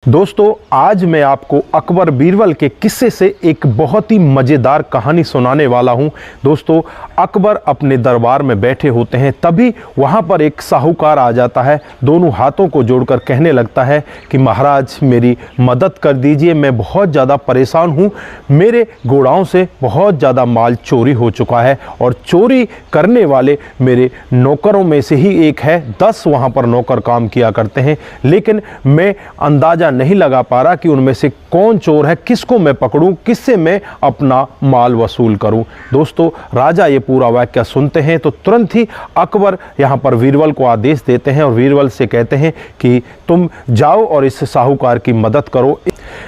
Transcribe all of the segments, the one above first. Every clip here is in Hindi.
दोस्तों, आज मैं आपको अकबर बीरबल के किस्से से एक बहुत ही मज़ेदार कहानी सुनाने वाला हूं। दोस्तों, अकबर अपने दरबार में बैठे होते हैं, तभी वहां पर एक साहूकार आ जाता है। दोनों हाथों को जोड़कर कहने लगता है कि महाराज, मेरी मदद कर दीजिए, मैं बहुत ज़्यादा परेशान हूं। मेरे गोडाउन से बहुत ज़्यादा माल चोरी हो चुका है और चोरी करने वाले मेरे नौकरों में से ही एक है। 10 वहाँ पर नौकर काम किया करते हैं, लेकिन मैं अंदाज़ा नहीं लगा पा रहा कि उनमें से कौन चोर है, किसको मैं पकड़ूं, किससे मैं अपना माल वसूल करूं। दोस्तों, राजा ये पूरा वाक्य सुनते हैं तो तुरंत ही अकबर यहाँ पर बीरबल को आदेश देते हैं और बीरबल से कहते हैं कि तुम जाओ और इस साहूकार की मदद करो।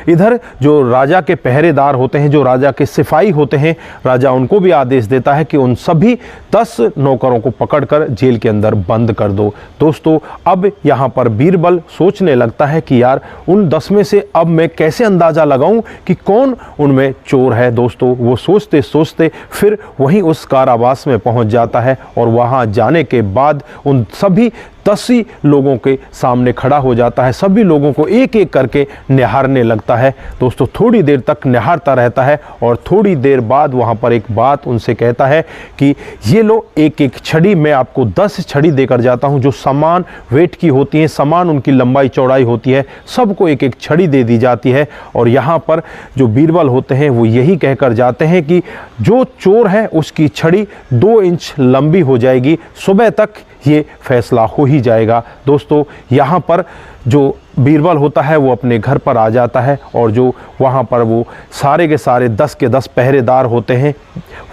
इधर जो राजा के पहरेदार होते हैं, जो राजा के सिपाही होते हैं, राजा उनको भी आदेश देता है कि उन सभी 10 नौकरों को पकड़कर जेल के अंदर बंद कर दो। दोस्तों, अब यहाँ पर बीरबल सोचने लगता है कि यार, उन 10 में से अब मैं कैसे अंदाज़ा लगाऊं कि कौन उनमें चोर है। दोस्तों, वो सोचते सोचते फिर वहीं उस कारावास में पहुंच जाता है और वहां जाने के बाद उन सभी 10 लोगों के सामने खड़ा हो जाता है। सभी लोगों को एक एक करके निहारने लगता है। दोस्तों, थोड़ी देर तक निहारता रहता है और थोड़ी देर बाद वहाँ पर एक बात उनसे कहता है कि ये लो, एक एक छड़ी, मैं आपको 10 छड़ी देकर जाता हूँ जो समान वेट की होती हैं, समान उनकी लंबाई चौड़ाई होती है, सबको एक एक छड़ी दे दी जाती है। और यहाँ पर जो बीरबल होते हैं वो यही कहकर जाते हैं कि जो चोर है उसकी छड़ी 2 इंच लंबी हो जाएगी, सुबह तक ये फैसला हो ही जाएगा। दोस्तों, यहाँ पर जो बीरबल होता है वो अपने घर पर आ जाता है और जो वहाँ पर वो सारे के सारे 10 के 10 पहरेदार होते हैं,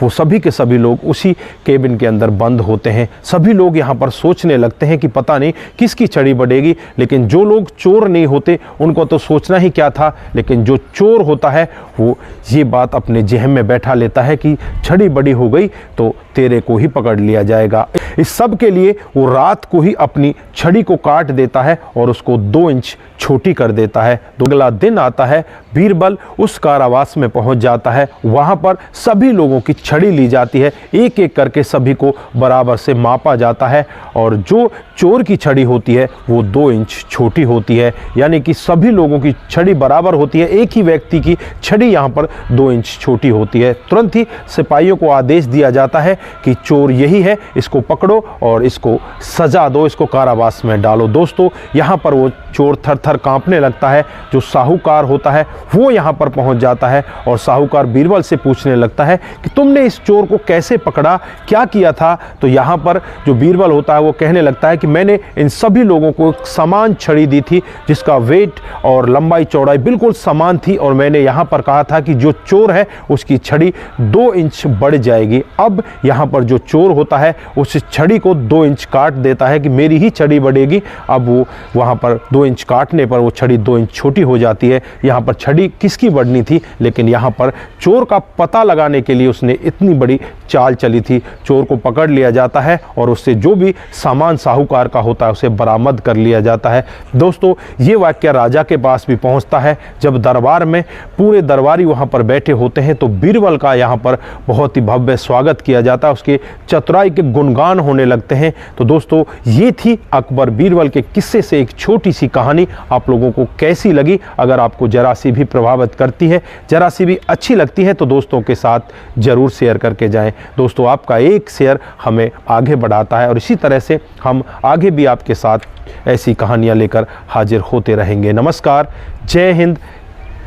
वो सभी के सभी लोग उसी केबिन के अंदर बंद होते हैं। सभी लोग यहाँ पर सोचने लगते हैं कि पता नहीं किसकी छड़ी बढ़ेगी, लेकिन जो लोग चोर नहीं होते उनको तो सोचना ही क्या था, लेकिन जो चोर होता है वो ये बात अपने जेहन में बैठा लेता है कि छड़ी बड़ी हो गई तो तेरे को ही पकड़ लिया जाएगा। इस सब के लिए वो रात को ही अपनी छड़ी को काट देता है और उसको 2 इंच छोटी कर देता है। अगला दिन आता है, बीरबल उस कारावास में पहुंच जाता है। वहां पर सभी लोगों की छड़ी ली जाती है, एक एक करके सभी को बराबर से मापा जाता है और जो चोर की छड़ी होती है वो 2 इंच छोटी होती है, यानी कि सभी लोगों की छड़ी बराबर होती है, एक ही व्यक्ति की छड़ी यहाँ पर 2 इंच छोटी होती है। तुरंत ही सिपाहियों को आदेश दिया जाता है कि चोर यही है, इसको पकड़ो और इसको सजा दो, इसको कारावास में डालो। दोस्तों, यहाँ पर वो चोर थर थर कांपने लगता है। जो साहूकार होता है वो यहाँ पर पहुँच जाता है और साहूकार बीरबल से पूछने लगता है कि तुमने इस चोर को कैसे पकड़ा, क्या किया था। तो यहाँ पर जो बीरबल होता है वो कहने लगता है कि मैंने इन सभी लोगों को एक समान छड़ी दी थी जिसका वेट और लंबाई चौड़ाई बिल्कुल समान थी और मैंने यहाँ पर कहा था कि जो चोर है उसकी छड़ी 2 इंच बढ़ जाएगी। अब यहाँ पर जो चोर होता है उस छड़ी को 2 इंच काट देता है कि मेरी ही छड़ी बढ़ेगी। अब वो वहाँ पर 2 इंच काटने पर वो छड़ी 2 इंच छोटी हो जाती है। यहाँ पर छड़ी किसकी बढ़नी थी, लेकिन यहाँ पर चोर का पता लगाने के लिए उसने इतनी बड़ी चाल चली थी। चोर को पकड़ लिया जाता है और उससे जो भी सामान साहूकार का होता है उसे बरामद कर लिया जाता है। दोस्तों, ये वाक्य राजा के पास भी पहुँचता है। जब दरबार में पूरे दरबारी वहाँ पर बैठे होते हैं तो बीरबल का यहाँ पर बहुत ही भव्य स्वागत किया जाता है, उसके चतुराई के गुणगान होने लगते हैं। तो दोस्तों, ये थी अकबर बीरबल के किस्से से एक छोटी सी कहानी। आप लोगों को कैसी लगी? अगर आपको जरा सी भी प्रभावित करती है, जरा सी भी अच्छी लगती है तो दोस्तों के साथ ज़रूर शेयर करके जाएं। दोस्तों, आपका एक शेयर हमें आगे बढ़ाता है और इसी तरह से हम आगे भी आपके साथ ऐसी कहानियां लेकर हाजिर होते रहेंगे। नमस्कार, जय हिंद,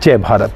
जय भारत।